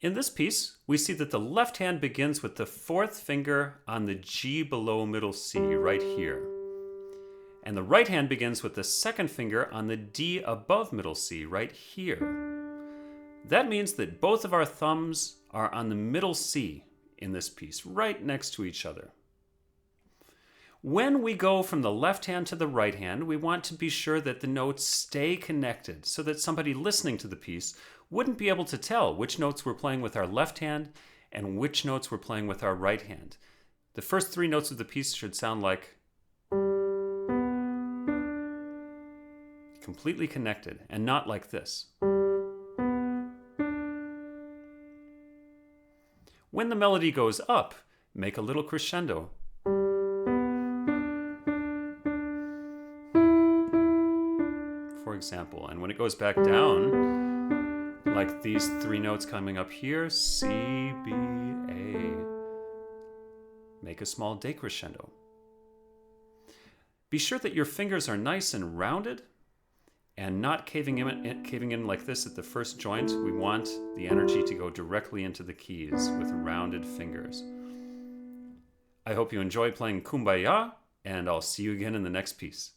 In this piece, we see that the left hand begins with the fourth finger on the G below middle C, right here. And the right hand begins with the second finger on the D above middle C, right here. That means that both of our thumbs are on the middle C in this piece, right next to each other. When we go from the left hand to the right hand, we want to be sure that the notes stay connected so that somebody listening to the piece wouldn't be able to tell which notes we're playing with our left hand and which notes we're playing with our right hand. The first three notes of the piece should sound like completely connected and not like this. When the melody goes up, make a little crescendo. For example, and when it goes back down, like these three notes coming up here, C, B, A, make a small decrescendo. Be sure that your fingers are nice and rounded and not caving in like this at the first joint. We want the energy to go directly into the keys with rounded fingers. I hope you enjoy playing Kumbaya, and I'll see you again in the next piece.